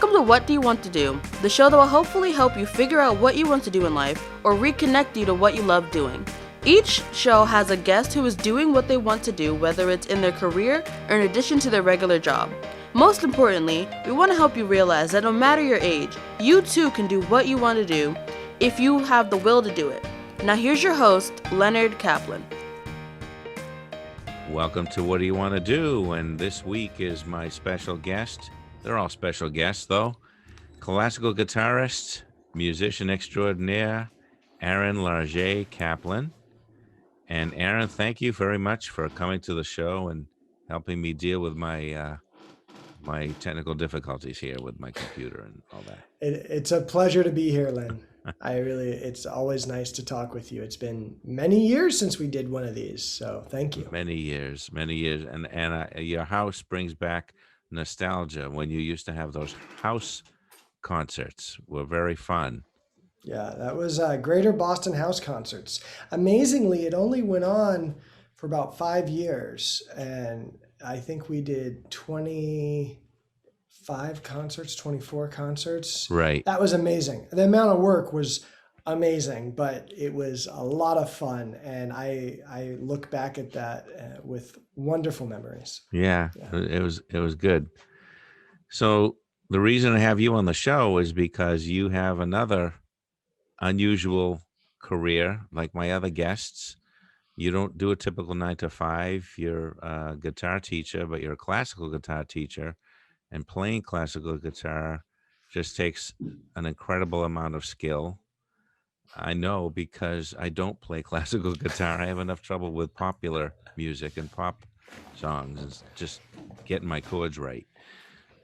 Welcome to What Do You Want to Do, the show that will hopefully help you figure out what you want to do in life or reconnect you to what you love doing. Each show has a guest who is doing what they want to do, whether it's in their career or in addition to their regular job. Most importantly, we want to help you realize that no matter your age, you too can do what you want to do if you have the will to do it. Now here's your host, Leonard Caplan. Welcome to What Do You Want to Do? And this week is my special guest. They're all special guests, though. Classical guitarist, musician extraordinaire, Aaron Larget-Caplan. And Aaron, thank you very much for coming to the show and helping me deal with my my technical difficulties here with my computer and all that. It's a pleasure to be here, Len. It's always nice to talk with you. It's been many years since we did one of these, so thank you. Many years. And your house brings back nostalgia when you used to have those house concerts. Were very fun. Yeah, that was Greater Boston House Concerts. Amazingly, it only went on for about 5 years, and I think we did 25 concerts, 24 concerts. Right. That was amazing. The amount of work was amazing, but it was a lot of fun, and I look back at that with wonderful memories. Yeah. It was good. So the reason I have you on the show is because you have another unusual career like my other guests. You don't do a typical 9 to 5. You're a guitar teacher, but you're a classical guitar teacher, and playing classical guitar just takes an incredible amount of skill. I know because I don't play classical guitar. I have enough trouble with popular music and pop songs and just getting my chords right.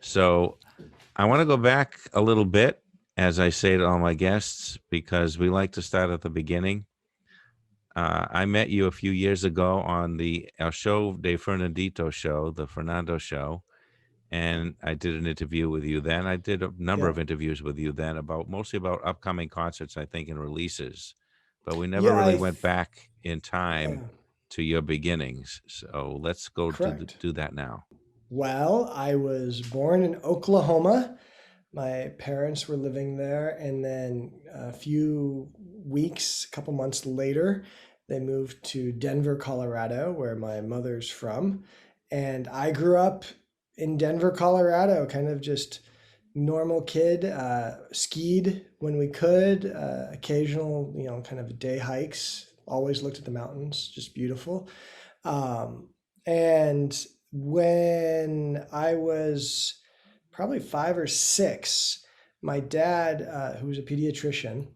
So I want to go back a little bit, as I say to all my guests, because we like to start at the beginning. I met you a few years ago on El Show de Fernandito show, the Fernando show, and I did an interview with you then. I did a number of interviews with you then, mostly about upcoming concerts, I think, and releases. But we never really went back in time to your beginnings. So let's go do that now. Well, I was born in Oklahoma. My parents were living there, and then a couple months later, they moved to Denver, Colorado, where my mother's from. And I grew up in Denver, Colorado, kind of just normal kid, skied when we could, occasional, kind of day hikes, always looked at the mountains, just beautiful. And when I was probably 5 or 6, my dad, who was a pediatrician,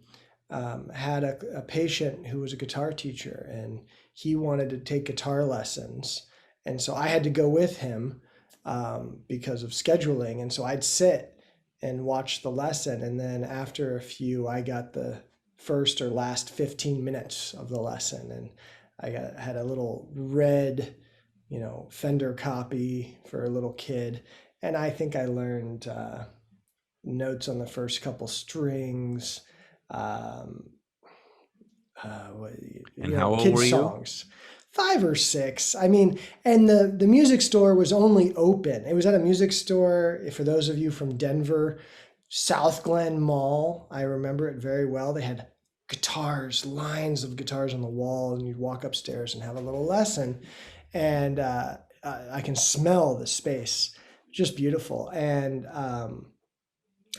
had a patient who was a guitar teacher, and he wanted to take guitar lessons. And so I had to go with him because of scheduling. And so I'd sit and watch the lesson. And then after a few, I got the first or last 15 minutes of the lesson. And I had a little red, Fender copy for a little kid. And I think I learned notes on the first couple strings. And how old were you? Songs. 5 or 6. I mean, and the music store was only open. It was at a music store, for those of you from Denver, South Glen Mall. I remember it very well. They had guitars, lines of guitars on the wall, and you'd walk upstairs and have a little lesson. And I can smell the space. Just beautiful. And I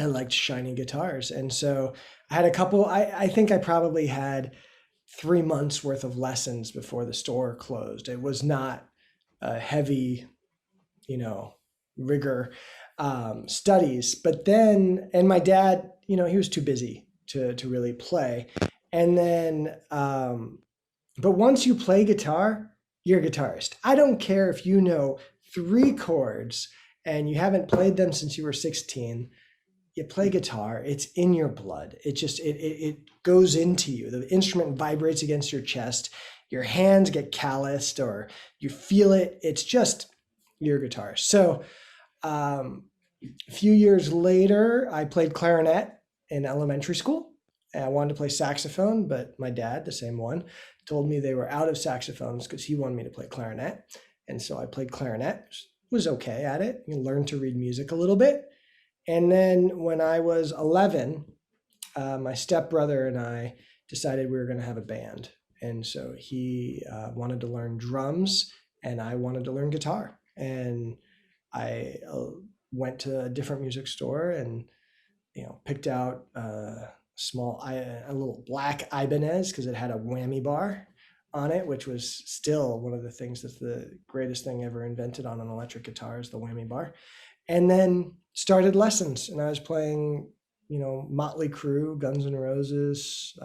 liked shiny guitars. And so I had a couple, I think I probably had 3 months worth of lessons before the store closed. It was not a heavy, rigor studies. But then, and my dad, he was too busy to really play. And then, but once you play guitar, you're a guitarist. I don't care if you know 3 chords and you haven't played them since you were 16. You play guitar, it's in your blood. It goes into you. The instrument vibrates against your chest. Your hands get calloused or you feel it. It's just, you're a guitarist. So a few years later, I played clarinet in elementary school. And I wanted to play saxophone, but my dad, the same one, told me they were out of saxophones because he wanted me to play clarinet. And so I played clarinet, was okay at it. You learned to read music a little bit. And then when I was 11, my stepbrother and I decided we were going to have a band. And so he wanted to learn drums, and I wanted to learn guitar. And I went to a different music store and picked out a little black Ibanez because it had a whammy bar on it, which was still one of the things that's the greatest thing ever invented on an electric guitar is the whammy bar. And then started lessons, and I was playing, Motley Crue, Guns N' Roses,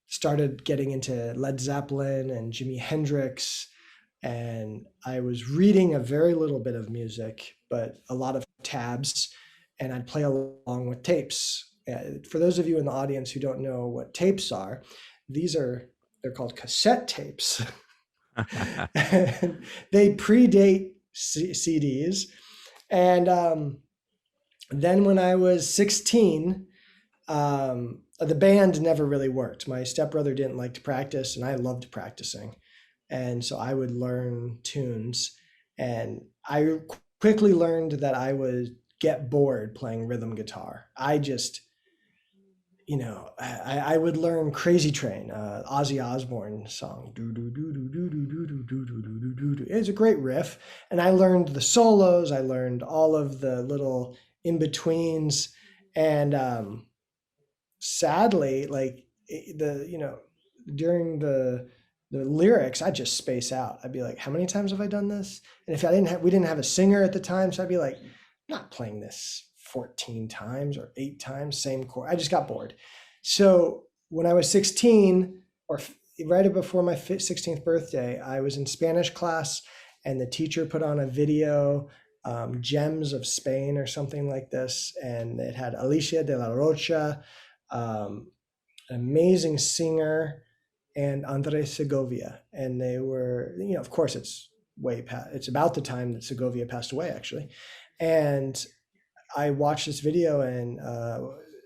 started getting into Led Zeppelin and Jimi Hendrix. And I was reading a very little bit of music, but a lot of tabs, and I'd play along with tapes. For those of you in the audience who don't know what tapes are, they're called cassette tapes. They predate CDs. And then when I was 16, the band never really worked. My stepbrother didn't like to practice, and I loved practicing. And so I would learn tunes, and I quickly learned that I would get bored playing rhythm guitar. I just, I would learn Crazy Train, Ozzy Osbourne song. It was a great riff, and I learned the solos. I learned all of the little in betweens, and sadly, like during the lyrics, I'd just space out. I'd be like, how many times have I done this? And if we didn't have a singer at the time, so I'd be like, I'm not playing this 14 times or 8 times, same chord. I just got bored. So when I was 16, or right before my 16th birthday, I was in Spanish class, and the teacher put on a video, Gems of Spain or something like this. And it had Alicia de la Rocha, amazing singer, and Andres Segovia. And they were, of course, it's about the time that Segovia passed away, actually. And I watched this video, and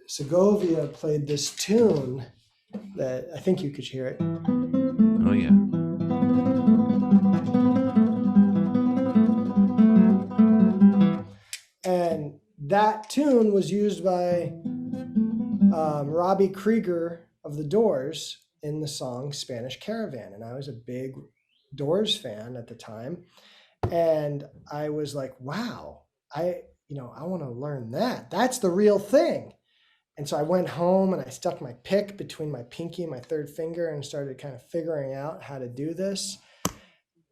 Segovia played this tune that I think you could hear it. Oh, yeah. And that tune was used by Robbie Krieger of the Doors in the song Spanish Caravan. And I was a big Doors fan at the time. And I was like, wow, I want to learn that. That's the real thing. And so I went home and I stuck my pick between my pinky and my third finger and started kind of figuring out how to do this.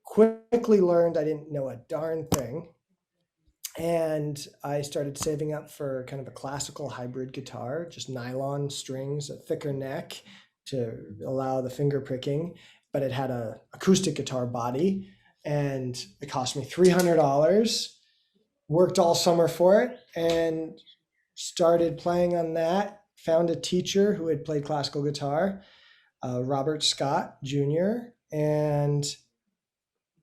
Quickly learned I didn't know a darn thing. And I started saving up for kind of a classical hybrid guitar, just nylon strings, a thicker neck to allow the finger pricking, but it had an acoustic guitar body, and it cost me $300. Worked all summer for it and started playing on that. Found a teacher who had played classical guitar, Robert Scott Jr., and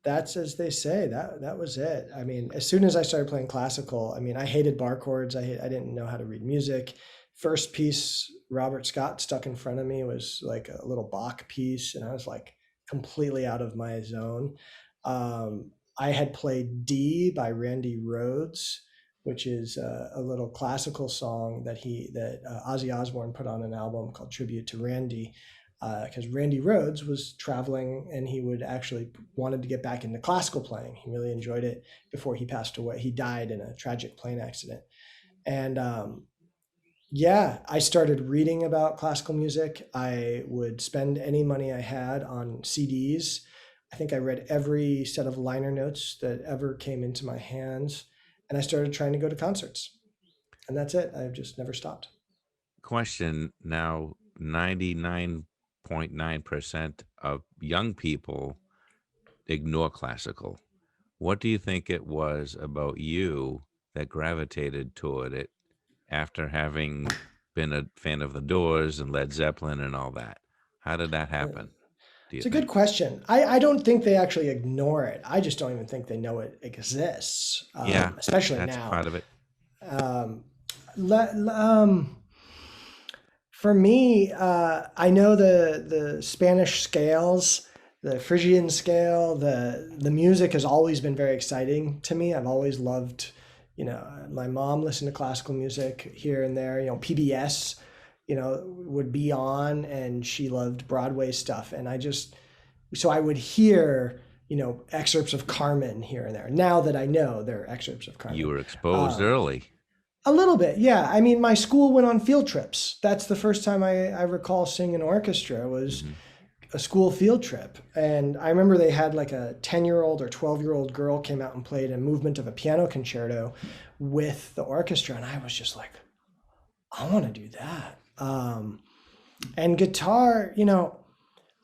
that's, as they say, that was it. I mean, as soon as I started playing classical, I hated bar chords. I didn't know how to read music. First piece Robert Scott stuck in front of me was like a little Bach piece, and I was like completely out of my zone. I had played D by Randy Rhoads, which is a little classical song that Ozzy Osbourne put on an album called Tribute to Randy, because Randy Rhoads was traveling, and he wanted to get back into classical playing. He really enjoyed it before he passed away. He died in a tragic plane accident. And I started reading about classical music. I would spend any money I had on CDs. I think I read every set of liner notes that ever came into my hands, and I started trying to go to concerts. And that's it. I've just never stopped. Question now, 99.9% of young people ignore classical. What do you think it was about you that gravitated toward it after having been a fan of the Doors and Led Zeppelin and all that? How did that happen? It's a good question. I don't think they actually ignore it. I just don't even think they know it exists. Especially that's now. Part of it. For me, I know the Spanish scales, the Phrygian scale, the music has always been very exciting to me. I've always loved, My mom listened to classical music here and there. PBS, would be on, and she loved Broadway stuff. And so I would hear, excerpts of Carmen here and there. Now that I know they're excerpts of Carmen. You were exposed early. A little bit, yeah. I mean, my school went on field trips. That's the first time I recall seeing an orchestra was a school field trip. And I remember they had like a 10-year-old or 12-year-old girl came out and played a movement of a piano concerto with the orchestra. And I was just like, I want to do that. And guitar,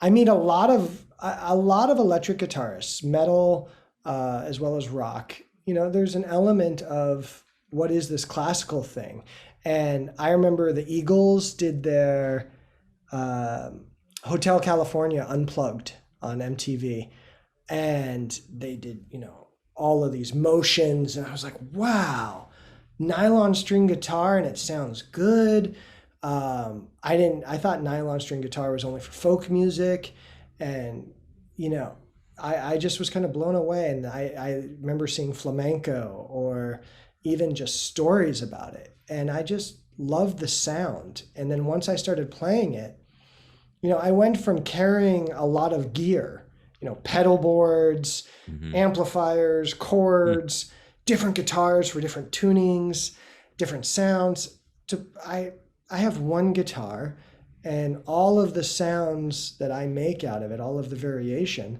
I meet a lot of electric guitarists, metal, as well as rock. There's an element of what is this classical thing? And I remember the Eagles did their Hotel California Unplugged on MTV. And they did, all of these motions. And I was like, wow, nylon string guitar, and it sounds good. I thought nylon string guitar was only for folk music. And, I just was kind of blown away. And I remember seeing flamenco or even just stories about it. And I just loved the sound. And then once I started playing it, I went from carrying a lot of gear, pedal boards, amplifiers, chords, different guitars for different tunings, different sounds, to I have one guitar, and all of the sounds that I make out of it, all of the variation,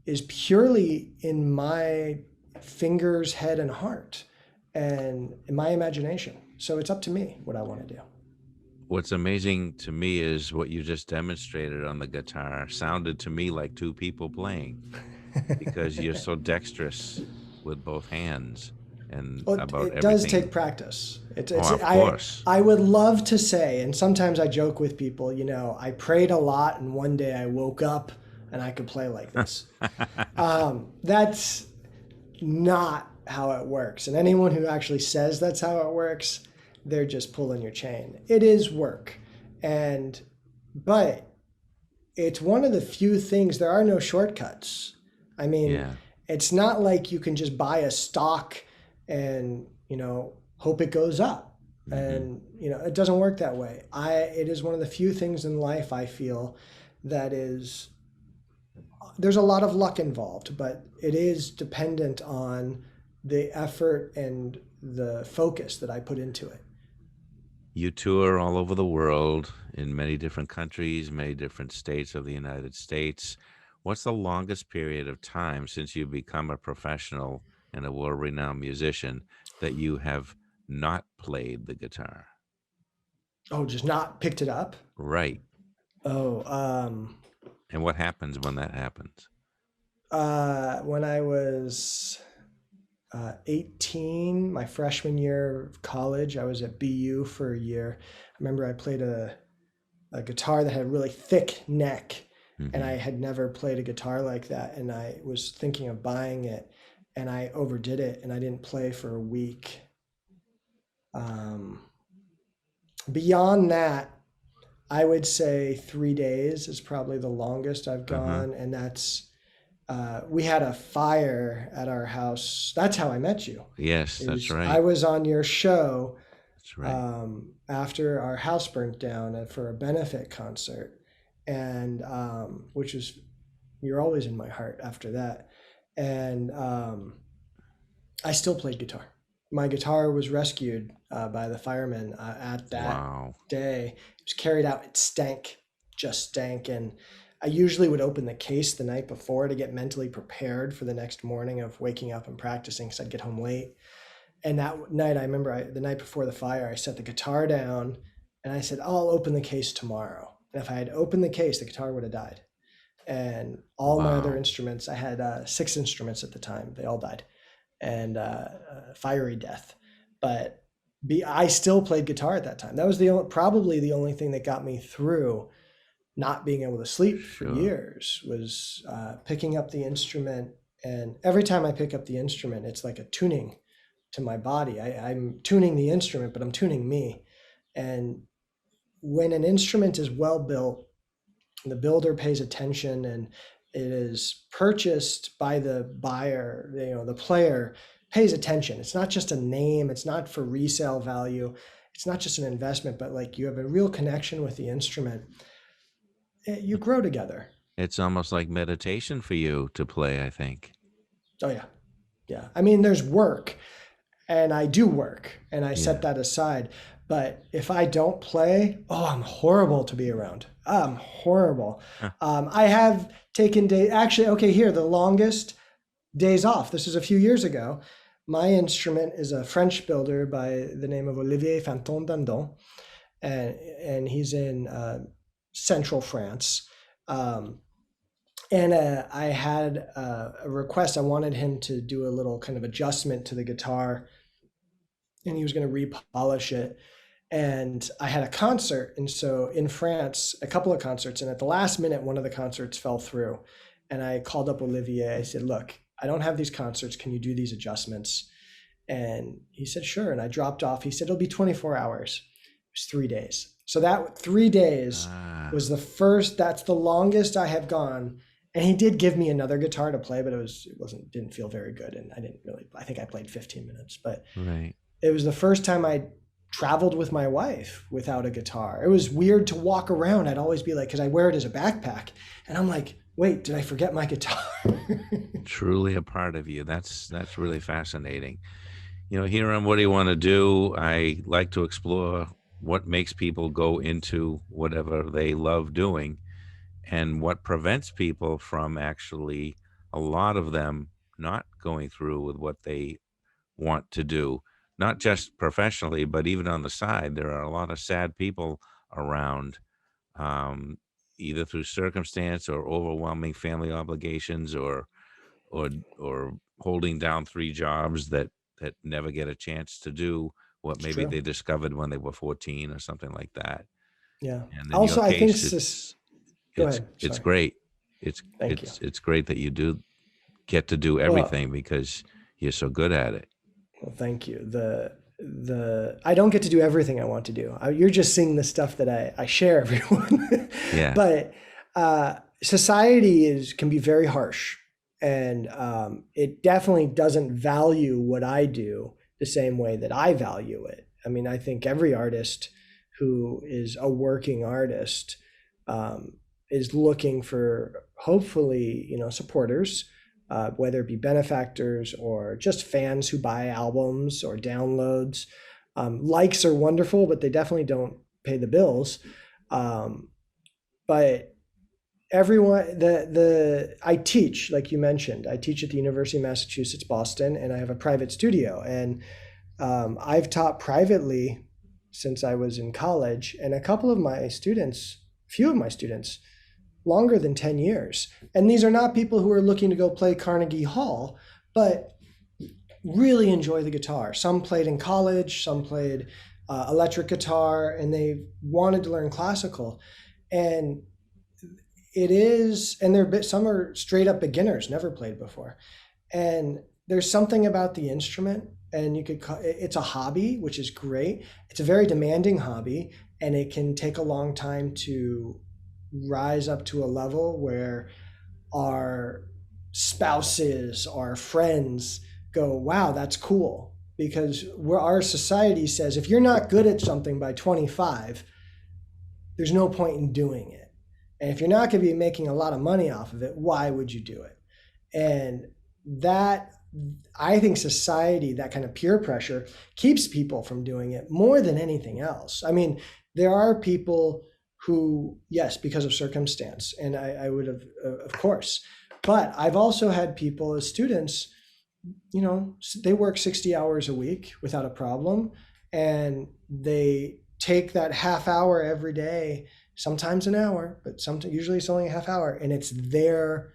is purely in my fingers, head, and heart, and in my imagination. So it's up to me what I want to do. What's amazing to me is what you just demonstrated on the guitar sounded to me like two people playing, because you're so dexterous with both hands. And it does take practice. Of course. I would love to say, and sometimes I joke with people, I prayed a lot and one day I woke up and I could play like this. That's not how it works. And anyone who actually says that's how it works, they're just pulling your chain. It is work. But it's one of the few things, there are no shortcuts. I mean, It's not like you can just buy a stock and, hope it goes up. And, it doesn't work that way. It is one of the few things in life I feel that there's a lot of luck involved, but it is dependent on the effort and the focus that I put into it. You tour all over the world in many different countries, many different states of the United States. What's the longest period of time since you've become a professional and a world-renowned musician that you have not played the guitar? Oh, just not picked it up? Right. Oh, and what happens when that happens? When I was 18, my freshman year of college, I was at BU for a year. I remember I played a guitar that had a really thick neck, and I had never played a guitar like that. And I was thinking of buying it, and I overdid it, and I didn't play for a week. Beyond that, I would say 3 days is probably the longest I've gone. And that's, we had a fire at our house. That's how I met you. Yes, that's right. I was on your show. That's right. After our house burnt down for a benefit concert. And which was, you're always in my heart after that. And I still played guitar. My guitar was rescued by the firemen at that day. It was carried out. It stank, just stank. And I usually would open the case the night before to get mentally prepared for the next morning of waking up and practicing, because I'd get home late. And that night, I remember the night before the fire, I set the guitar down and I said, I'll open the case tomorrow. And if I had opened the case, the guitar would have died. And all my other instruments, I had 6 instruments at the time. They all died. And fiery death. But I still played guitar at that time. That was probably the only thing that got me through not being able to sleep for years, was picking up the instrument. And every time I pick up the instrument, it's like a tuning to my body. I'm tuning the instrument, but I'm tuning me. And when an instrument is well built, the builder pays attention, and it is purchased by the buyer, the player, pays attention. It's not just a name. It's not for resale value. It's not just an investment, but like you have a real connection with the instrument. You grow together. It's almost like meditation for you to play, I think. Oh yeah. Yeah. I mean, there's work, and I do work, and I set Yeah. that aside. But if I don't play, oh, I'm horrible to be around. I'm horrible. Huh. I have taken days, actually, okay, here, the longest days off. This is a few years ago. My instrument is a French builder by the name of Olivier Fanton-Dandon, and he's in central France. And I had a request. I wanted him to do a little kind of adjustment to the guitar, and he was going to repolish it. And I had a concert, and so in France, a couple of concerts, and at the last minute, one of the concerts fell through. And I called up Olivier. I said, "Look, I don't have these concerts. Can you do these adjustments?" And he said, "Sure." And I dropped off. He said, "It'll be 24 hours." It was 3 days. So that 3 days was the first. That's the longest I have gone. And he did give me another guitar to play, but didn't feel very good. And I think I played 15 minutes, but Right. it was the first time I traveled with my wife without a guitar. It was weird to walk around. I'd always be like, because I wear it as a backpack, and I'm like, wait, did I forget my guitar? Truly a part of you. That's really fascinating. Here on What Do You Want to Do, I like to explore what makes people go into whatever they love doing and what prevents people from actually, a lot of them, not going through with what they want to do, not just professionally, but even on the side. There are a lot of sad people around, either through circumstance or overwhelming family obligations, or holding down 3 jobs that never get a chance to do what It's maybe true. they discovered when they were 14 or something like that. Yeah. And in your Also, I think case, go it's ahead. it's Sorry. great. It's Thank you. it's great that you do get to do Well, everything because you're so good at it. well, thank you. I don't get to do everything I want to do. You're just seeing the stuff that I share everyone. Yeah. But society can be very harsh, and it definitely doesn't value what I do the same way that I value it. I mean, I think every artist who is a working artist is looking for, hopefully, supporters, whether it be benefactors or just fans who buy albums or downloads. Likes are wonderful, but they definitely don't pay the bills. But everyone, I teach, like you mentioned, I teach at the University of Massachusetts, Boston, and I have a private studio. And I've taught privately since I was in college, and a few of my students, longer than 10 years. And these are not people who are looking to go play Carnegie Hall, but really enjoy the guitar. Some played in college, some played electric guitar, and they wanted to learn classical. And some are straight up beginners, never played before. And there's something about the instrument, and it's a hobby, which is great. It's a very demanding hobby, and it can take a long time to rise up to a level where our spouses, our friends go, wow, that's cool. Because our society says, if you're not good at something by 25, there's no point in doing it. And if you're not going to be making a lot of money off of it, why would you do it? And that, I think society, that kind of peer pressure, keeps people from doing it more than anything else. I mean, there are people who, yes, because of circumstance, and I would have, of course, but I've also had people as students, they work 60 hours a week without a problem, and they take that half hour every day, sometimes an hour, but usually it's only a half hour, and it's their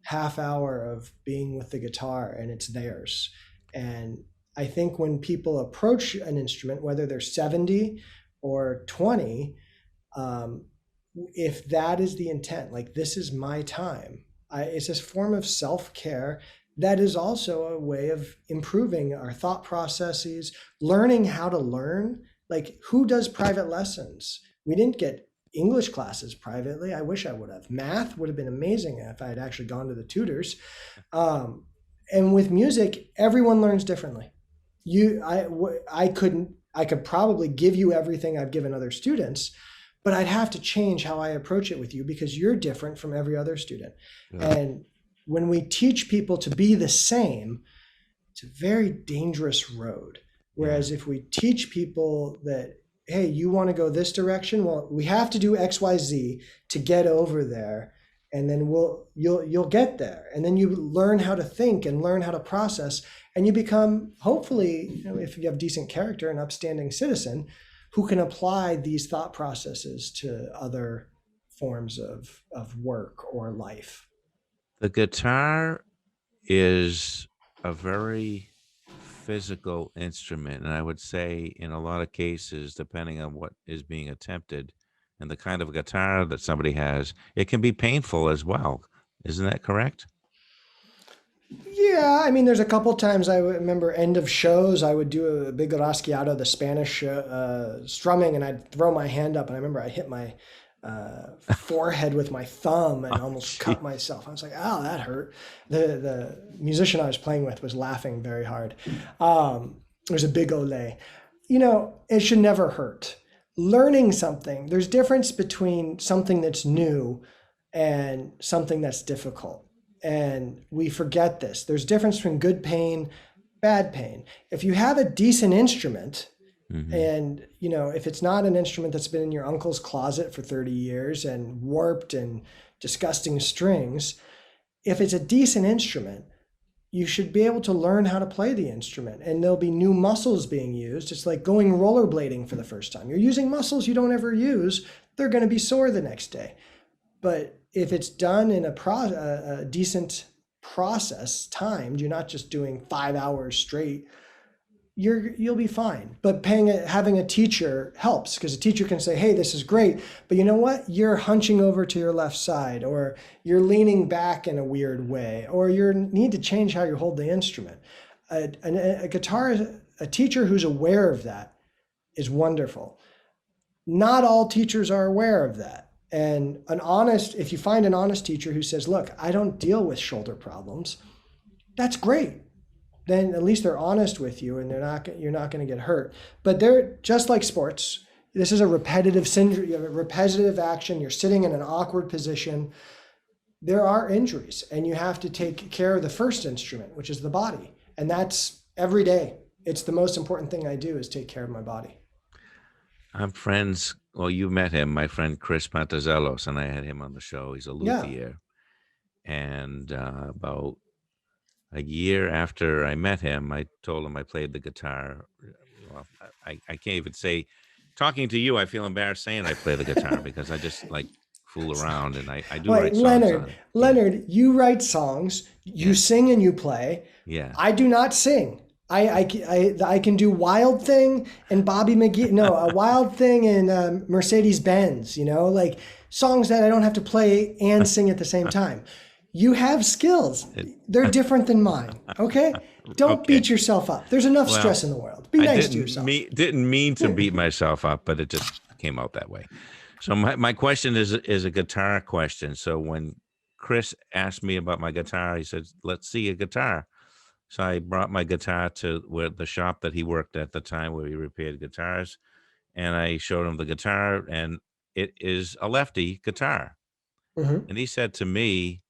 half hour of being with the guitar, and it's theirs. And I think when people approach an instrument, whether they're 70 or 20, if that is the intent, like, this is my time, it's this form of self-care that is also a way of improving our thought processes, learning how to learn. Like, who does private lessons? We didn't get English classes privately. I wish I would have. Math would have been amazing if I had actually gone to the tutors. and with music, everyone learns differently. I could probably give you everything I've given other students, but I'd have to change how I approach it with you because you're different from every other student. Yeah. And when we teach people to be the same, it's a very dangerous road. Whereas if we teach people that, hey, you want to go this direction, well, we have to do X, Y, Z to get over there. And then you'll get there. And then you learn how to think and learn how to process, and you become, hopefully, if you have decent character, an upstanding citizen who can apply these thought processes to other forms of work or life. The guitar is a very physical instrument, and I would say in a lot of cases, depending on what is being attempted and the kind of guitar that somebody has, it can be painful as well. Isn't that correct? Yeah, I mean, there's a couple times I remember end of shows, I would do a big rasgueado, the Spanish strumming, and I'd throw my hand up, and I remember I hit my forehead with my thumb and almost cut myself. I was like, "Oh, that hurt." The musician I was playing with was laughing very hard. It was a big ole. It should never hurt. Learning something, there's difference between something that's new and something that's difficult. And we forget this. There's difference between good pain, bad pain. If you have a decent instrument, and if it's not an instrument that's been in your uncle's closet for 30 years and warped and disgusting strings, if it's a decent instrument, you should be able to learn how to play the instrument, and there'll be new muscles being used. It's like going rollerblading for the first time. You're using muscles you don't ever use. They're going to be sore the next day. But if it's done in a decent process, timed, you're not just doing 5 hours straight, you'll be fine. But having a teacher helps, because a teacher can say, hey, this is great, but you know what? You're hunching over to your left side, or you're leaning back in a weird way, or you need to change how you hold the instrument. A teacher who's aware of that is wonderful. Not all teachers are aware of that. And if you find an honest teacher who says, look, I don't deal with shoulder problems, that's great. Then at least they're honest with you, and you're not going to get hurt. But they're just like sports. This is a repetitive syndrome. You have a repetitive action. You're sitting in an awkward position. There are injuries, and you have to take care of the first instrument, which is the body. And that's every day. It's the most important thing I do, is take care of my body. I'm friends. Well, you met him, my friend Chris Pantazellos, and I had him on the show. He's a luthier. Yeah. And about a year after I met him, I told him I played the guitar. Well, I can't even say, talking to you, I feel embarrassed saying I play the guitar because I just fool around, and I do write songs. Leonard, you write songs, you sing and you play. Yeah. I do not sing. I can do Wild Thing and Bobby McGee. No, a Wild Thing and Mercedes Benz, songs that I don't have to play and sing at the same time. You have skills. They're different than mine. Okay? Don't beat yourself up. There's enough stress in the world. Be nice to yourself. Didn't mean to beat myself up, but it just came out that way. So my question is a guitar question. So when Chris asked me about my guitar, he said, let's see a guitar. So I brought my guitar to the shop that he worked at the time, where he repaired guitars, and I showed him the guitar, and it is a lefty guitar. Mm-hmm. And he said to me,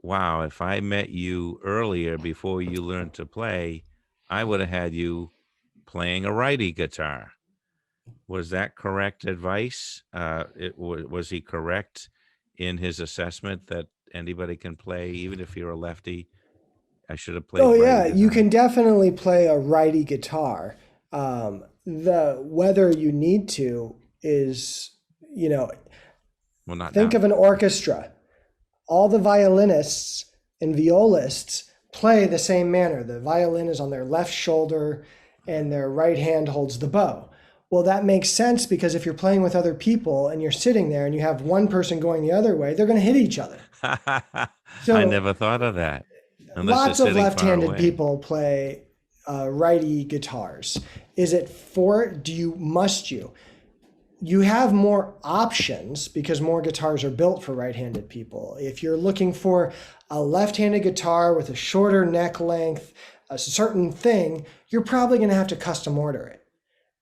wow, if I met you earlier before you learned to play, I would have had you playing a righty guitar. Was that correct advice? Was he correct in his assessment that anybody can play, even if you're a lefty? I should have played. Oh yeah, you can definitely play a righty guitar. Whether you need to is, think of an orchestra. All the violinists and violists play the same manner. The violin is on their left shoulder and their right hand holds the bow. Well, that makes sense, because if you're playing with other people and you're sitting there and you have one person going the other way, they're going to hit each other. So, I never thought of that. Lots of left-handed people play righty guitars. Must you? you have more options because more guitars are built for right-handed people. If you're looking for a left-handed guitar with a shorter neck length, a certain thing, you're probably going to have to custom order it.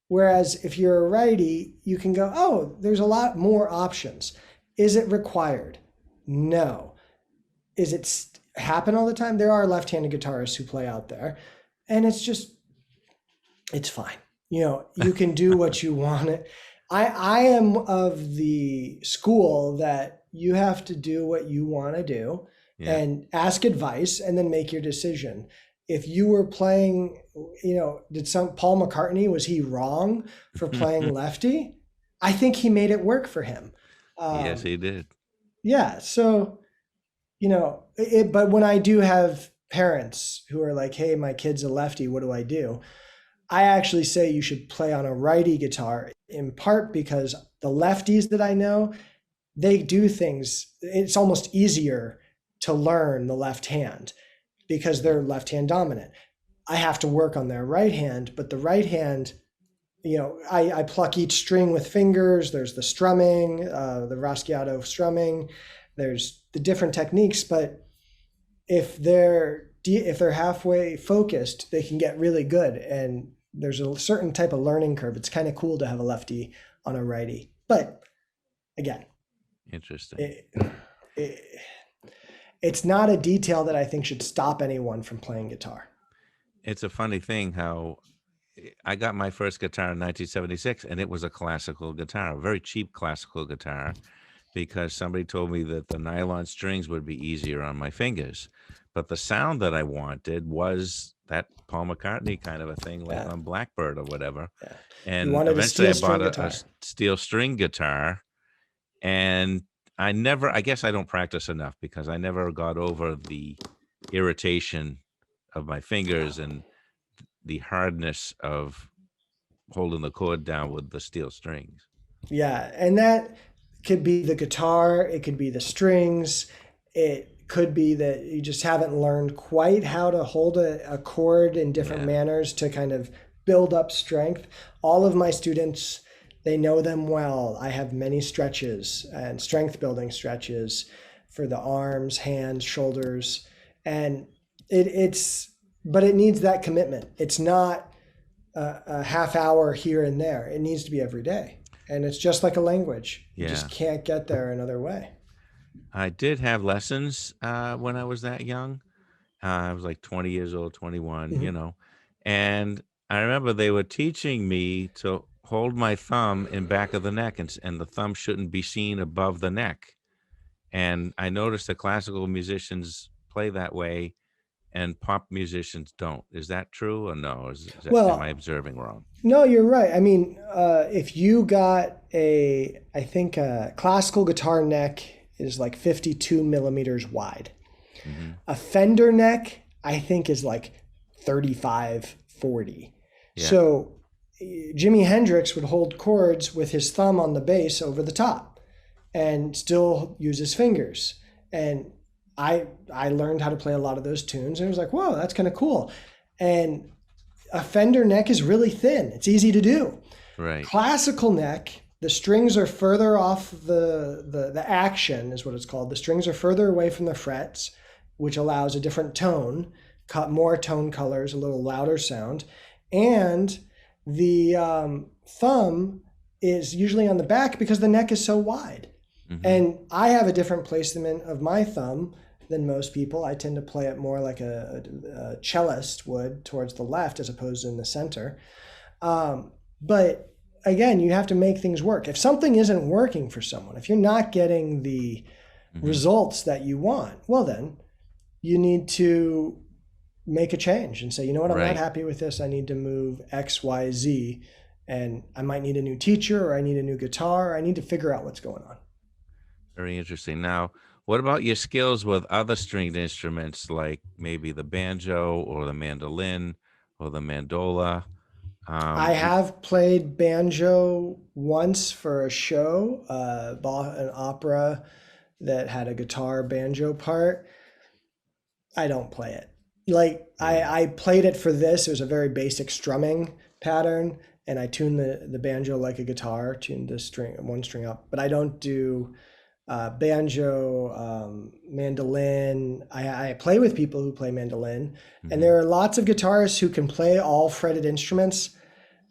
Whereas if you're a righty, you can go, oh, there's a lot more options. Is it required? No. Is it happen all the time? There are left-handed guitarists who play out there, and it's fine. You can do what you want. I am of the school that you have to do what you want to do and ask advice and then make your decision. If you were playing, Paul McCartney, was he wrong for playing lefty? I think he made it work for him. Yes, he did. Yeah. So, but when I do have parents who are like, hey, my kid's a lefty, what do I do? I actually say you should play on a righty guitar, in part because the lefties that I know, they do things. It's almost easier to learn the left hand because they're left hand dominant. I have to work on their right hand, but the right hand, I pluck each string with fingers. There's the strumming, the Raschiato strumming. There's the different techniques, but if they're halfway focused, they can get really good. And there's a certain type of learning curve. It's kind of cool to have a lefty on a righty, but again, interesting. It's not a detail that I think should stop anyone from playing guitar. It's a funny thing how I got my first guitar in 1976, and it was a classical guitar, a very cheap classical guitar, because somebody told me that the nylon strings would be easier on my fingers. But the sound that I wanted was that Paul McCartney kind of a thing, like on Blackbird or whatever. Yeah. And eventually I bought a steel string guitar, and I guess I don't practice enough because I never got over the irritation of my fingers and the hardness of holding the chord down with the steel strings. Yeah. And that could be the guitar. It could be the strings. It could be that you just haven't learned quite how to hold a chord in different manners to kind of build up strength. All of my students, they know them well. I have many stretches and strength building stretches for the arms, hands, shoulders. And but it needs that commitment. It's not a half hour here and there. It needs to be every day. And it's just like a language. You just can't get there another way. I did have lessons when I was that young. I was like 20 years old, 21, and I remember they were teaching me to hold my thumb in back of the neck, and the thumb shouldn't be seen above the neck. And I noticed that classical musicians play that way and pop musicians don't. Is that true or no? Am I observing wrong? No, you're right. I mean, if you got I think a classical guitar neck is like 52 millimeters wide. Mm-hmm. A Fender neck, I think, is like 35, 40. Yeah. So Jimi Hendrix would hold chords with his thumb on the bass over the top and still use his fingers. And I learned how to play a lot of those tunes, and it was like, whoa, that's kind of cool. And a Fender neck is really thin. It's easy to do. Right. Classical neck, the strings are further off the action is what it's called. The strings are further away from the frets, which allows a different tone, more tone colors, a little louder sound. And the thumb is usually on the back because the neck is so wide. Mm-hmm. And I have a different placement of my thumb than most people. I tend to play it more like a cellist would, towards the left as opposed to in the center. But again, you have to make things work. If something isn't working for someone, if you're not getting the results that you want, well then you need to make a change and say, you know what, I'm not happy with this. I need to move X, Y, Z, and I might need a new teacher, or I need a new guitar. Or I need to figure out what's going on. Very interesting. Now, what about your skills with other stringed instruments, like maybe the banjo or the mandolin or the mandola? I have played banjo once for a show, an opera that had a guitar banjo part. I don't play it. I played it for this. It was a very basic strumming pattern, and I tune the banjo like a guitar, tune the string, one string up, but I don't do banjo, mandolin. I play with people who play mandolin, and there are lots of guitarists who can play all fretted instruments.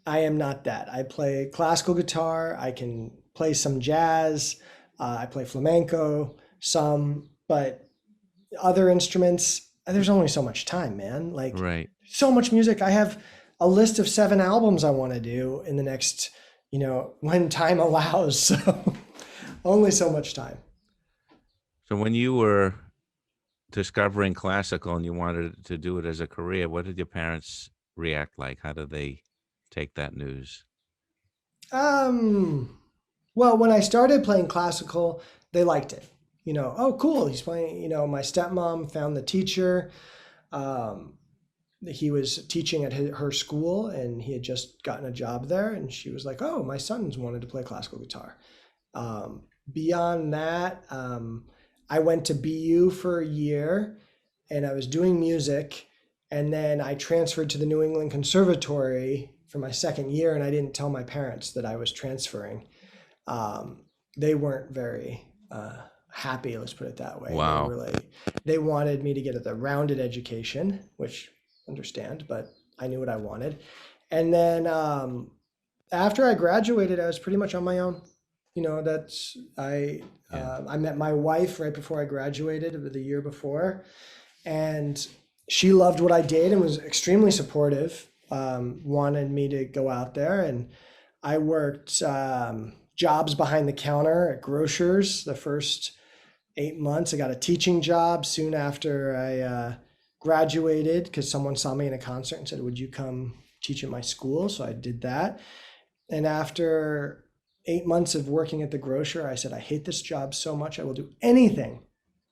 I am not that. I play classical guitar. I can play some jazz. I play flamenco, some, but other instruments, there's only so much time, man. Like Right. so much music. I have a list of 7 albums I want to do in the next, when time allows. So only so much time. So when you were discovering classical and you wanted to do it as a career, what did your parents react like? How did they take that news? Well, when I started playing classical, they liked it. Oh, cool. He's playing, my stepmom found the teacher. He was teaching at her school and he had just gotten a job there. And she was like, oh, my son's wanted to play classical guitar. Beyond that, I went to BU for a year and I was doing music. And then I transferred to the New England Conservatory for my second year. And I didn't tell my parents that I was transferring. They weren't very happy, let's put it that way. Wow. They wanted me to get a rounded education, which I understand, but I knew what I wanted. And then after I graduated, I was pretty much on my own. I met my wife right before I graduated, the year before, and she loved what I did and was extremely supportive. Wanted me to go out there, and I worked jobs behind the counter at grocers the first 8 months. I got a teaching job soon after I graduated because someone saw me in a concert and said, would you come teach at my school? So I did that. And after 8 months of working at the grocer, I said, I hate this job so much. I will do anything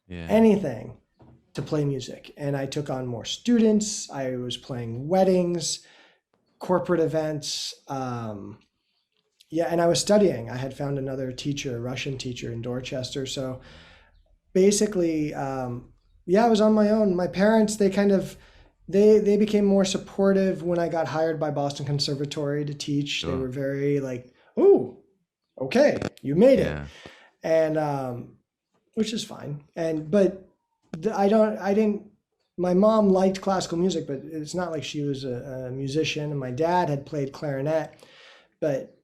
to play music. And I took on more students. I was playing weddings, corporate events. And I was studying. I had found another teacher, a Russian teacher in Dorchester. So basically, I was on my own. My parents, they became more supportive when I got hired by Boston Conservatory to teach. Sure. They were very like, oh, okay, you made it. And which is fine. My mom liked classical music, but it's not like she was a musician. And my dad had played clarinet, but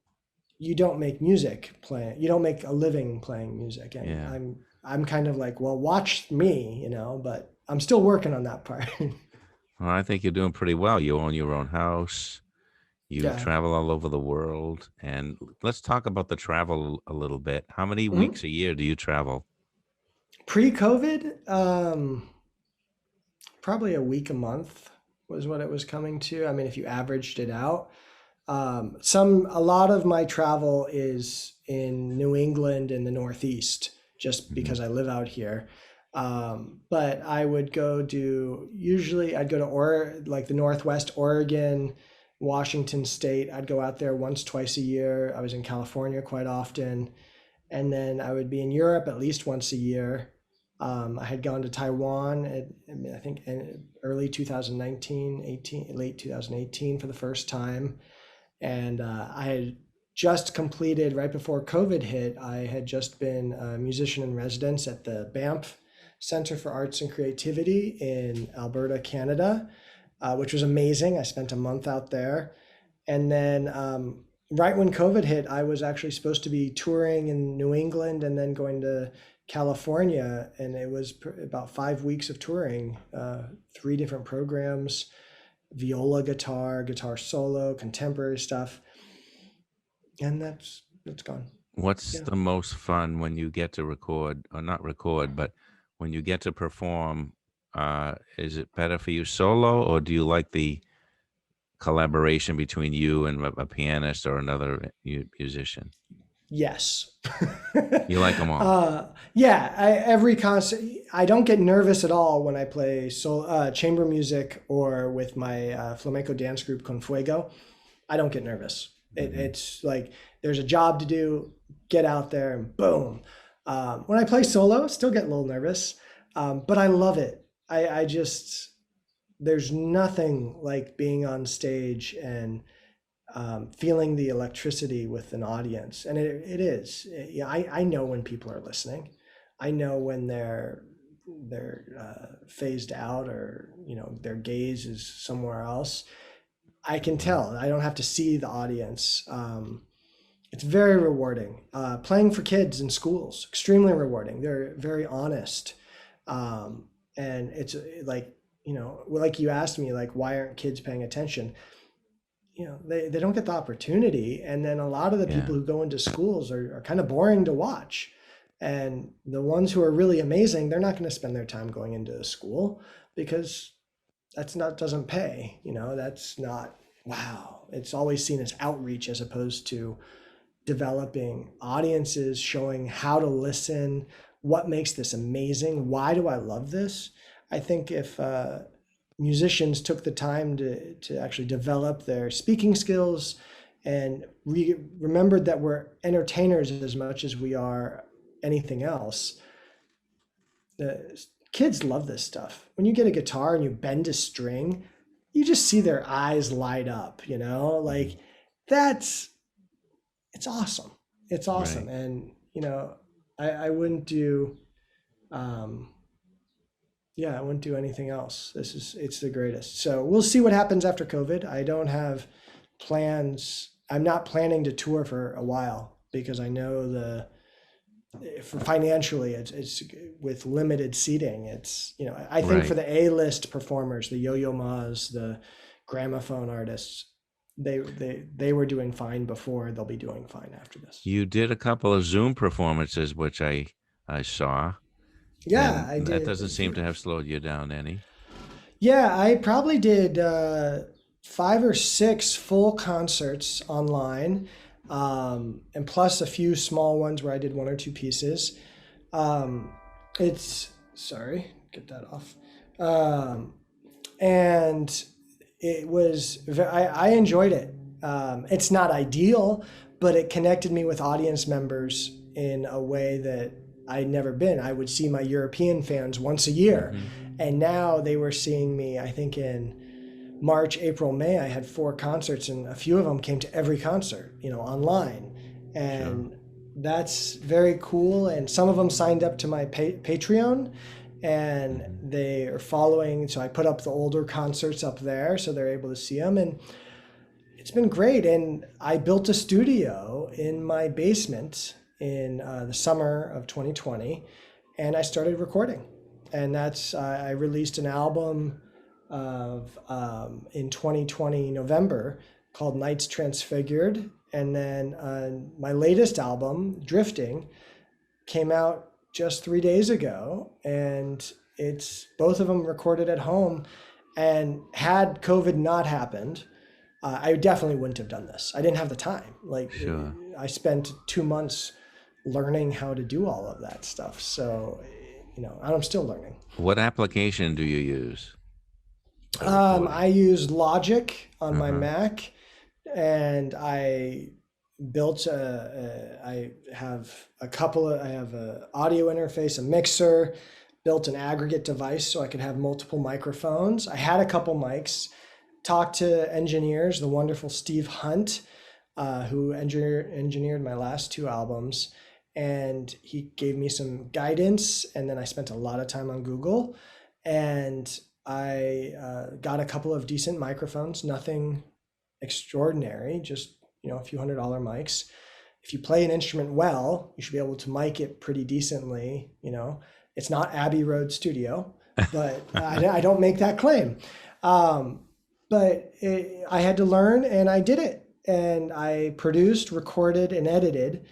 you don't make music playing. You don't make a living playing music. And I'm kind of like, well, watch me, but I'm still working on that part. Well, I think you're doing pretty well. You own your own house. You travel all over the world. And let's talk about the travel a little bit. How many weeks a year do you travel? Pre-COVID, probably a week a month was what it was coming to. I mean, if you averaged it out. A lot of my travel is in New England and the Northeast, just because I live out here. But I would I'd go to the Northwest, Oregon, Washington State. I'd go out there once, twice a year. I was in California quite often. And then I would be in Europe at least once a year. I had gone to Taiwan I think in early 2019, late 2018 for the first time. And I had just completed, right before COVID hit, I had just been a musician in residence at the Banff Center for Arts and Creativity in Alberta, Canada, which was amazing. I spent a month out there. And then right when COVID hit, I was actually supposed to be touring in New England and then going to California. And it was about 5 weeks of touring, 3 different programs, viola guitar solo, contemporary stuff. And that's gone. What's the most fun when you get to record, or not record, but when you get to perform? Is it better for you solo, or do you like the collaboration between you and a pianist or another musician? Yes. You like them all? Every concert, I don't get nervous at all when I play chamber music or with my flamenco dance group Con Fuego. I don't get nervous. It's like there's a job to do, get out there and boom. When I play solo, still get a little nervous, but I love it. There's nothing like being on stage and feeling the electricity with an audience. And it is. Yeah, I know when people are listening. I know when they're phased out, or their gaze is somewhere else. I can tell. I don't have to see the audience. It's very rewarding. Playing for kids in schools, extremely rewarding. They're very honest, and it's like like you asked me, like, why aren't kids paying attention? They don't get the opportunity, and then a lot of the Yeah. people who go into schools are kind of boring to watch. And the ones who are really amazing, they're not going to spend their time going into school, because doesn't pay. That's not, wow. It's always seen as outreach as opposed to developing audiences, showing how to listen, what makes this amazing, why do I love this. I think if musicians took the time to actually develop their speaking skills and remembered that we're entertainers as much as we are anything else, the kids love this stuff. When you get a guitar and you bend a string, you just see their eyes light up, like it's awesome. It's awesome. Right. And, I wouldn't do, I wouldn't do anything else. It's the greatest. So we'll see what happens after COVID. I don't have plans. I'm not planning to tour for a while, because I know financially it's with limited seating. It's, I think Right. for the A-list performers, the Yo-Yo Ma's, the gramophone artists, they were doing fine before. They'll be doing fine after this. You did a couple of Zoom performances, which I saw. Yeah, and I did. That doesn't seem to have slowed you down any. Yeah, I probably did 5 or 6 full concerts online, and plus a few small ones where I did 1 or 2 pieces. Sorry, get that off. And it was, I enjoyed it. It's not ideal, but it connected me with audience members in a way that I'd never been. I would see my European fans once a year, and now they were seeing me, I think in March, April, May, I had 4 concerts, and a few of them came to every concert, online. And Sure. That's very cool. And some of them signed up to my Patreon, and they are following. So I put up the older concerts up there so they're able to see them. And it's been great. And I built a studio in my basement in the summer of 2020, and I started recording. And I released an album in 2020 November called Nights Transfigured, and then my latest album, Drifting, came out just 3 days ago, and it's both of them recorded at home. And had COVID not happened, I definitely wouldn't have done this. I didn't have the time. Sure. I spent 2 months learning how to do all of that stuff. So, I'm still learning. What application do you use? I use Logic on my Mac, and I built I have an audio interface, a mixer, built an aggregate device so I could have multiple microphones. I had a couple mics, talked to engineers, the wonderful Steve Hunt, who engineered my last 2 albums, and he gave me some guidance, and then I spent a lot of time on Google, and I got a couple of decent microphones, nothing extraordinary, just a few $100 mics. If you play an instrument well, you should be able to mic it pretty decently. It's not Abbey Road Studio, but I don't make that claim. But I had to learn, and I did it. And I produced, recorded, and edited.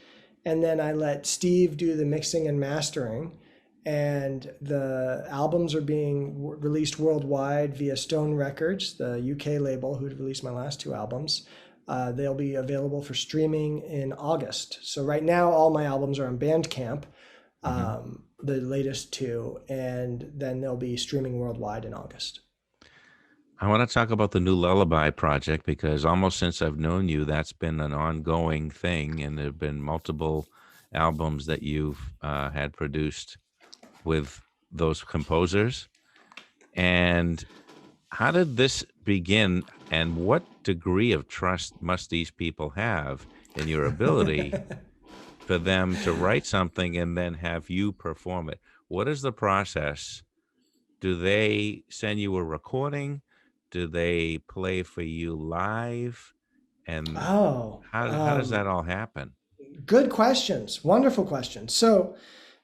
And then I let Steve do the mixing and mastering. And the albums are being released worldwide via Stone Records, the UK label who released my last 2 albums. They'll be available for streaming in August. So right now, all my albums are on Bandcamp, the latest 2, and then they'll be streaming worldwide in August. I want to talk about the new Lullaby project, because almost since I've known you, that's been an ongoing thing, and there have been multiple albums that you've had produced with those composers. And how did this begin, and what degree of trust must these people have in your ability for them to write something and then have you perform it? What is the process? Do they send you a recording? Do they play for you live? And Oh, how does that all happen? good questions. Wonderful questions. So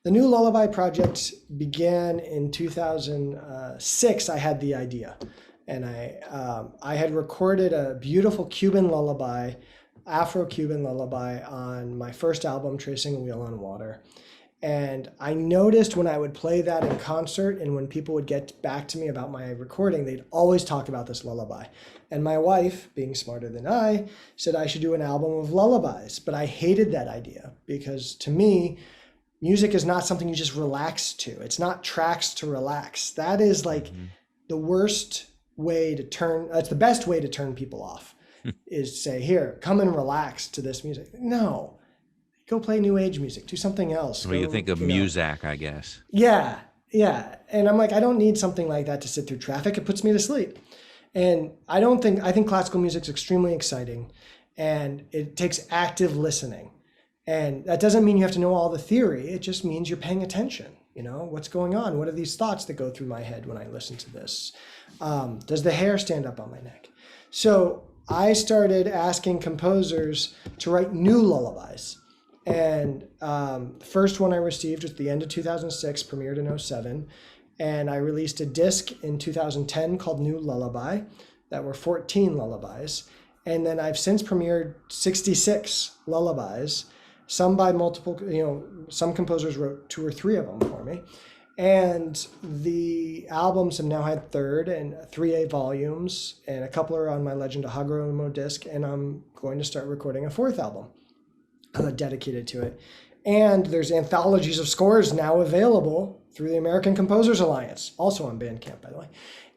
the New Lullaby project began in 2006. I had the idea, and I had recorded a beautiful Cuban lullaby, Afro-Cuban lullaby, on my first album, Tracing a Wheel on Water. And I noticed when I would play that in concert and when people would get back to me about my recording, they'd always talk about this lullaby. And my wife, being smarter than I, said I should do an album of lullabies. But I hated that idea because to me, music is not something you just relax to. It's not tracks to relax. That is like the worst way to turn, it's the best way to turn people off is to say, here, come and relax to this music. No. Go play new age music, do something else. Well, you think of Muzak, I guess. Yeah. And I'm like, I don't need something like that to sit through traffic. It puts me to sleep. And I think classical music is extremely exciting and it takes active listening. And that doesn't mean you have to know all the theory. It just means you're paying attention. You know, what's going on? What are these thoughts that go through my head when I listen to this? Does the hair stand up on my neck? So I started asking composers to write new lullabies. And the first one I received was at the end of 2006, premiered in 2007. And I released a disc in 2010 called New Lullaby that were 14 lullabies. And then I've since premiered 66 lullabies, some by multiple, some composers wrote 2 or 3 of them for me. And the albums have now had 3rd and 3A volumes, and a couple are on my Legend of Hagoromo disc, and I'm going to start recording a 4th album. Dedicated to it. And there's anthologies of scores now available through the American Composers Alliance, also on Bandcamp, by the way.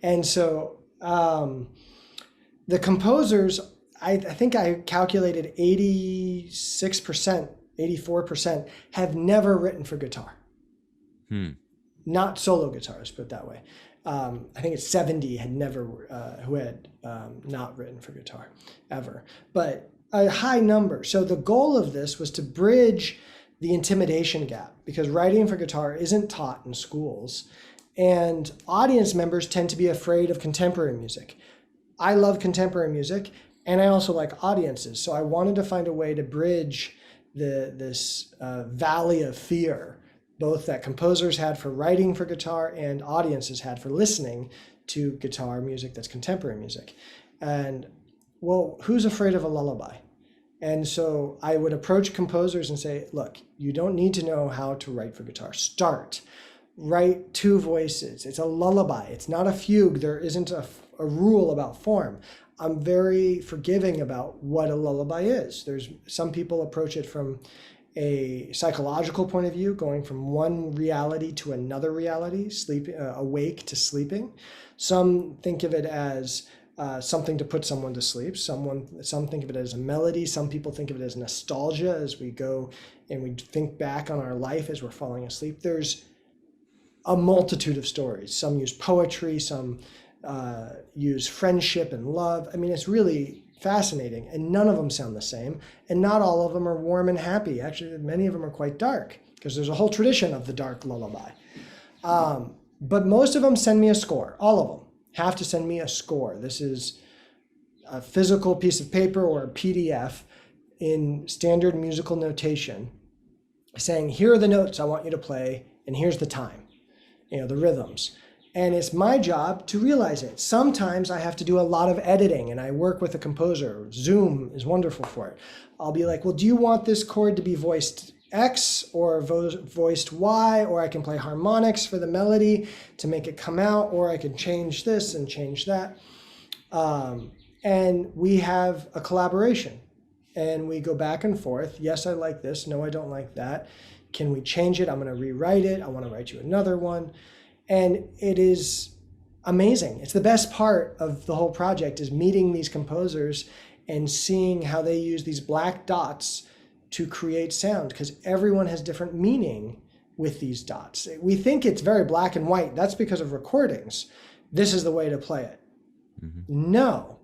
And so the composers, I think I calculated 86%, 84% have never written for guitar. Not solo guitarists, put it that way. I think it's 70 had never, who had not written for guitar ever. But a high number. So the goal of this was to bridge the intimidation gap because writing for guitar isn't taught in schools and audience members tend to be afraid of contemporary music. I love contemporary music and I also like audiences. So I wanted to find a way to bridge this valley of fear, both that composers had for writing for guitar and audiences had for listening to guitar music that's contemporary music. And well, who's afraid of a lullaby? And so I would approach composers and say, look, you don't need to know how to write for guitar. Start. Write 2 voices. It's a lullaby. It's not a fugue. There isn't a rule about form. I'm very forgiving about what a lullaby is. There's some people approach it from a psychological point of view, going from one reality to another reality, awake to sleeping. Some think of it as something to put someone to sleep. Some think of it as a melody. Some people think of it as nostalgia as we go and we think back on our life as we're falling asleep. There's a multitude of stories. Some use poetry, some use friendship and love. I mean, it's really fascinating, and none of them sound the same, and not all of them are warm and happy. Actually, many of them are quite dark because there's a whole tradition of the dark lullaby. But most of them send me a score. All of them have to send me a score. This is a physical piece of paper or a PDF in standard musical notation saying, here are the notes I want you to play, and here's the time, the rhythms. And it's my job to realize it. Sometimes I have to do a lot of editing and I work with a composer. Zoom is wonderful for it. I'll be like, well, do you want this chord to be voiced X or voiced Y, or I can play harmonics for the melody to make it come out, or I can change this and change that. And we have a collaboration and we go back and forth. Yes, I like this. No, I don't like that. Can we change it? I'm going to rewrite it. I want to write you another one. And it is amazing. It's the best part of the whole project is meeting these composers and seeing how they use these black dots to create sound, because everyone has different meaning with these dots. We think it's very black and white. That's because of recordings. This is the way to play it. No.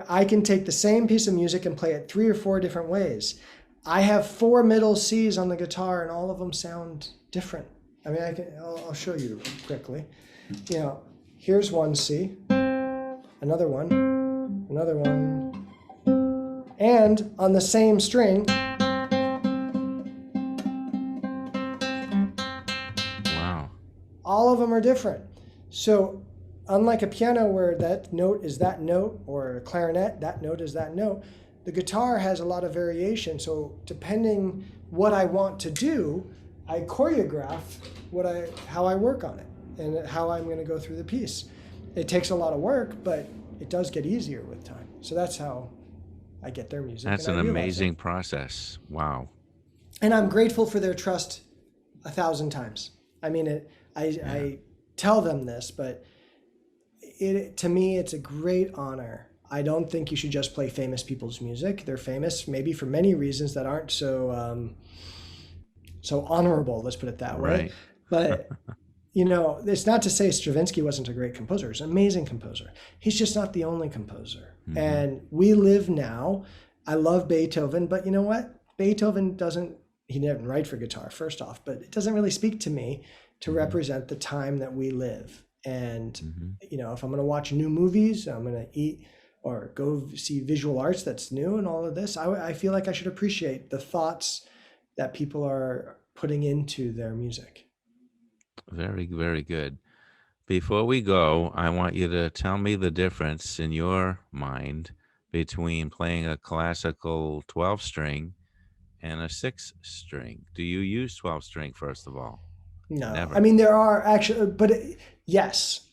I can take the same piece of music and play it 3 or 4 different ways. I have 4 middle C's on the guitar, and all of them sound different. I mean, I'll show you quickly. You know, here's one C, another one, and on the same string. Wow. All of them are different. So unlike a piano where that note is that note, or a clarinet, that note is that note, the guitar has a lot of variation. So depending what I want to do, I choreograph how I work on it and how I'm going to go through the piece. It takes a lot of work, but it does get easier with time. So that's how I get their music. That's an amazing process. Wow. And I'm grateful for their trust 1,000 times. I mean, I tell them this, but to me, it's a great honor. I don't think you should just play famous people's music. They're famous maybe for many reasons that aren't so honorable, let's put it that way. Right. But, you know, it's not to say Stravinsky wasn't a great composer. He's an amazing composer. He's just not the only composer. And we live now. I love Beethoven, but you know what? Beethoven he didn't write for guitar, first off, but it doesn't really speak to me to represent the time that we live. And, you know, if I'm going to watch new movies, I'm going to eat or go see visual arts that's new and all of this, I feel like I should appreciate the thoughts that people are putting into their music. Very, very good. Before we go, I want you to tell me the difference in your mind between playing a classical 12-string and a 6-string. Do you use 12-string, first of all? No. Never. I mean, there are actually, yes,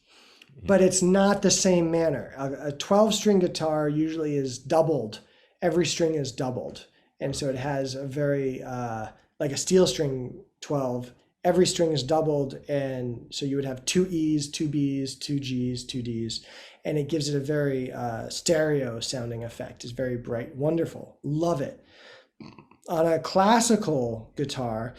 but it's not the same manner. A 12-string guitar usually is doubled. Every string is doubled. And so it has a very, like a steel string 12, every string is doubled. And so you would have 2 E's, 2 B's, 2 G's, 2 D's. And it gives it a very stereo sounding effect. It's very bright, wonderful, love it. On a classical guitar,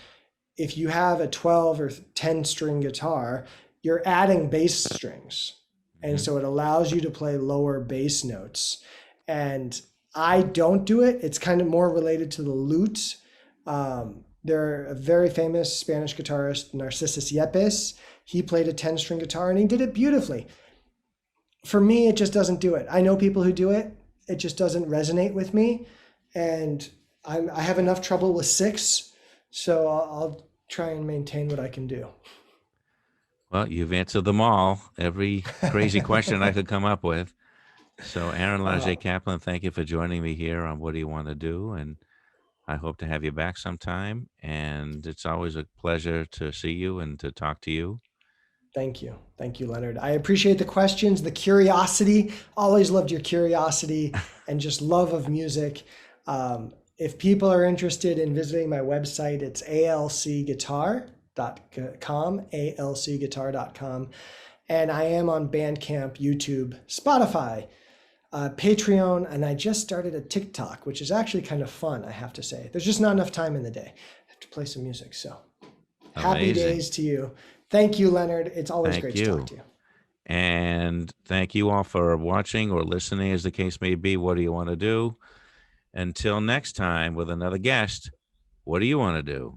if you have a 12 or 10 string guitar, you're adding bass strings. And so it allows you to play lower bass notes. And I don't do it. It's kind of more related to the lute. There a very famous Spanish guitarist, Narcissus Yepes. He played a 10-string guitar and he did it beautifully. For me, it just doesn't do it. I know people who do it. It just doesn't resonate with me. And I have enough trouble with 6, so I'll try and maintain what I can do. Well, you've answered them all, every crazy question I could come up with. So Aaron Larget-Caplan, thank you for joining me here on What Do You Want to Do? And I hope to have you back sometime. And it's always a pleasure to see you and to talk to you. Thank you. Thank you, Leonard. I appreciate the questions, the curiosity. Always loved your curiosity and just love of music. If people are interested in visiting my website, it's alcguitar.com, alcguitar.com. And I am on Bandcamp, YouTube, Spotify, Patreon, and I just started a TikTok, which is actually kind of fun, I have to say. There's just not enough time in the day. I have to play some music, so happy days to you. Thank you, Leonard. It's always great to talk to you. And thank you all for watching or listening, as the case may be. What do you want to do? Until next time with another guest, what do you want to do?